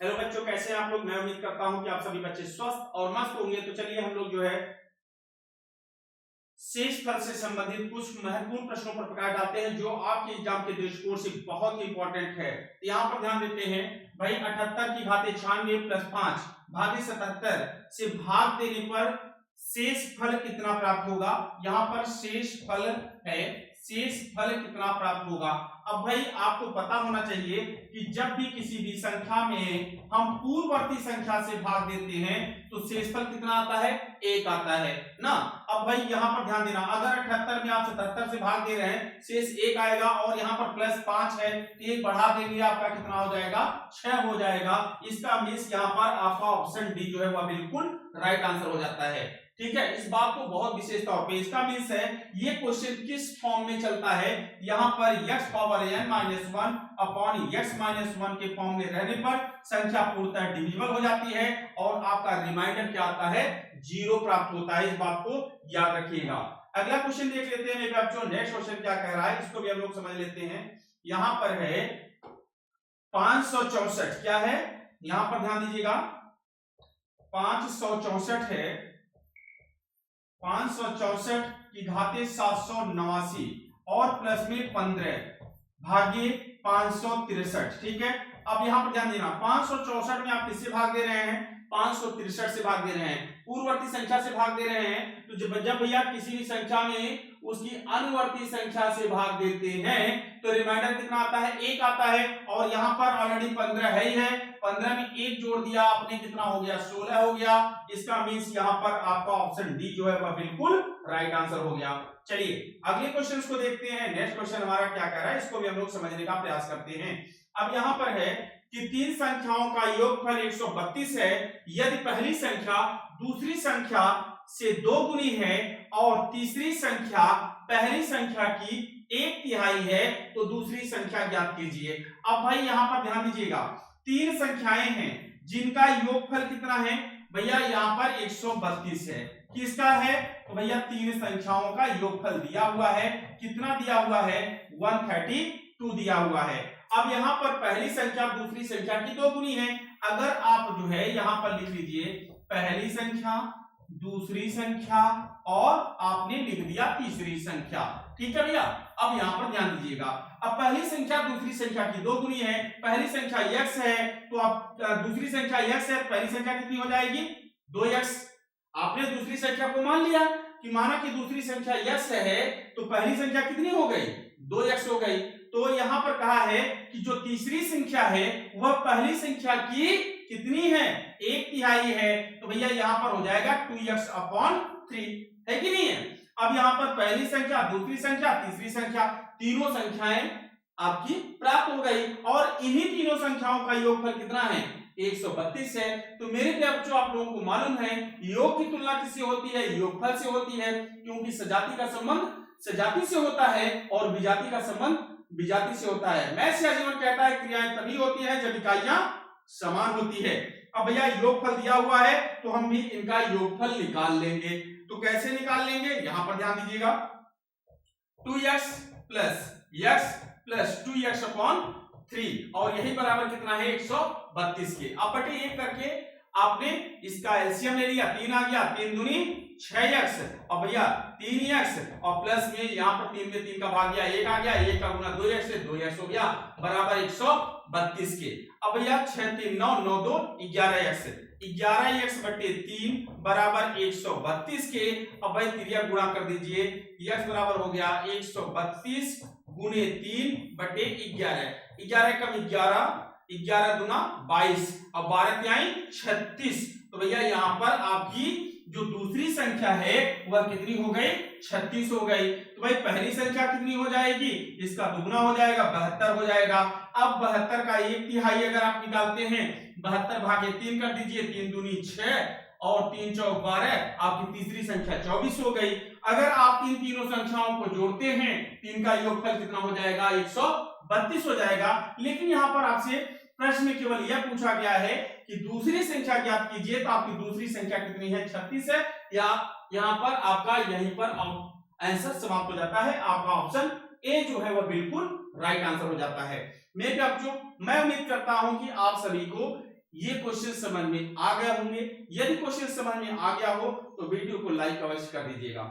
Hello बच्चों, कैसे हैं आप लोग। मैं उम्मीद करता हूं कि आप सभी बच्चे स्वस्थ और मस्त होंगे। तो चलिए हम लोग जो है शेषफल से संबंधित कुछ महत्वपूर्ण प्रश्नों पर प्रकाश डालते हैं जो आपके एग्जाम के दृष्टिकोण से बहुत ही इंपॉर्टेंट है। तो यहाँ पर ध्यान देते हैं भाई, 78 की घात 96 प्लस 5 भागे 77 से भाग देने पर शेषफल कितना प्राप्त होगा। यहाँ पर शेषफल है, शेषफल कितना प्राप्त होगा। अब भाई आपको पता होना चाहिए कि जब भी किसी भी संख्या में हम पूर्ववर्ती संख्या से भाग देते हैं तो शेषफल कितना आता है, 1 आता है ना। अब भाई यहाँ पर ध्यान देना, अगर 78 में आप 77 से भाग दे रहे हैं, शेष 1 आएगा और यहाँ पर प्लस 5 है, 1 बढ़ा देंगे आपका कितना हो जाएगा, 6 हो जाएगा। इसका मीन्स यहाँ पर आपका ऑप्शन डी जो है वह बिल्कुल राइट आंसर हो जाता है। ठीक है, इस बात को बहुत विशेष तौर पे, इसका मीन्स है ये क्वेश्चन किस फॉर्म में चलता है। यहाँ पर x power n-1 upon x-1 के फॉर्म में रहने पर संख्या पूर्णतः डिविजिबल हो जाती है और आपका रिमाइंडर क्या आता है, 0 प्राप्त होता है। इस बात को याद रखिएगा। अगला क्वेश्चन देख लेते हैं मेरे बच्चों, नेक्स्ट क्वेश्चन क्या कह रहा है, इसको भी हम लोग समझ लेते हैं। यहाँ पर है 564, क्या है, यहाँ पर ध्यान दीजिएगा, 564 है, 564 की घाते 789 और प्लस में 15 भागे 563। ठीक है, अब यहां पर ध्यान देना, 564 में आप किससे भाग दे रहे हैं, 563 से भाग दे रहे हैं, पूर्ववर्ती संख्या से भाग दे रहे हैं। तो जब भैया किसी भी संख्या में उसकी अनुवर्ती संख्या से भाग देते हैं तो रिमाइंडर कितना आता है, 1 आता है। और यहाँ पर ऑलरेडी 15 है ही है, 15 में 1 जोड़ दिया आपने, कितना हो गया, 16 हो गया। इसका मीन्स यहाँ पर आपका ऑप्शन डी जो है वह बिल्कुल राइट आंसर हो गया। चलिए अगले क्वेश्चन को देखते हैं। नेक्स्ट क्वेश्चन हमारा क्या कह रहा है, इसको भी हम लोग समझने का प्रयास करते हैं। अब यहाँ पर है कि 3 संख्याओं का योगफल 132 है यदि पहली संख्या दूसरी संख्या से 2 गुनी है और तीसरी संख्या पहली संख्या की 1/3 है तो दूसरी संख्या ज्ञात कीजिए। अब भाई यहाँ पर ध्यान दीजिएगा, 3 संख्याएं हैं जिनका योगफल कितना है भैया, यहाँ पर 132 है। किसका है, तो भैया 3 संख्याओं का योगफल दिया हुआ है, कितना दिया हुआ है, 132 दिया हुआ है। अब यहाँ पर पहली संख्या दूसरी संख्या की 2 गुनी है। अगर आप जो है यहाँ पर लिख लीजिए पहली संख्या, दूसरी संख्या और आपने लिख दिया तीसरी संख्या। ठीक है भैया, अब यहाँ पर ध्यान दीजिएगा, अब पहली संख्या दूसरी संख्या की 2 गुनी है, पहली संख्या x है तो अब दूसरी संख्या x है, पहली संख्या कितनी हो जाएगी, 2x। आपने दूसरी संख्या को मान लिया कि माना कि दूसरी संख्या x है तो पहली संख्या कितनी हो गई, 2x हो गई। तो यहाँ पर कहा है कि जो तीसरी संख्या है वह पहली संख्या की कितनी है, 1/3 है। तो भैया यहाँ पर हो जाएगा 2x/3, है कि नहीं है। अब यहाँ पर पहली संख्या दूसरी संख्या तीसरी संख्या, तीनों संख्याएं आपकी प्राप्त हो गई और इन्हीं तीनों संख्याओं का योगफल कितना है, 132 है। तो मेरे बच्चों आप लोगों को मालूम है योग की तुलना किससे होती है, योगफल से होती है, क्योंकि सजाती का संबंध सजाती से होता है और विजाती का संबंध विजाती से होता है। मैथ्स या जीवन कहता है क्रियाएं तभी होती है जब इकाइयां समान होती है। अब भैया योगफल दिया हुआ है तो हम भी इनका योगफल निकाल लेंगे। तो कैसे निकाल लेंगे, यहां पर ध्यान दीजिएगा, 2x प्लस 2x/3 और यही बराबर कितना है, 132 के। अब बटे 1 करके आपने इसका एलसीएम ले लिया, 3 आ गया, 3 दूनी 6x और भैया 3x और प्लस में यहाँ पर 3 में 3 का भाग गया, 1 आ गया, 1 का गुना 2x से 2x हो गया बराबर 132 के। अब भैया 6 3 9 9 2 11x, 11x बटे 3 बराबर 132 के। अब भाई त्रिया गुणा कर दीजिए, x बराबर हो गया 132 गुने 3 बटे 11, 11 कम 11, 11 दूना 22 और 12 त्याई 36। तो भैया यहाँ पर आपकी जो दूसरी संख्या है वह कितनी हो गई, 36 हो गई। तो भाई पहली संख्या कितनी हो जाएगी, इसका दुगना हो जाएगा, 72 हो जाएगा। अब 72 का 1/3 अगर आप निकालते हैं, 72 भागे 3 कर दीजिए, 3 दूनी 6 और 3 चौक 12, आपकी तीसरी संख्या 24 हो गई। अगर आप इन तीनों संख्याओं को जोड़ते हैं तो इनका योगफल कितना हो जाएगा, 132 हो जाएगा। लेकिन यहाँ पर आपसे प्रश्न में केवल यह पूछा गया है कि दूसरी संख्या ज्ञात कीजिए, तो आपकी दूसरी संख्या कितनी है, 36 है। या यहाँ पर आपका यहीं पर आंसर समाप्त हो जाता है, आपका ऑप्शन ए जो है वह बिल्कुल राइट आंसर हो जाता है। मेरे बच्चों मैं उम्मीद करता हूं कि आप सभी को ये क्वेश्चन समझ में आ गए होंगे। यदि क्वेश्चन समझ में आ गया हो तो वीडियो को लाइक अवश्य कर दीजिएगा।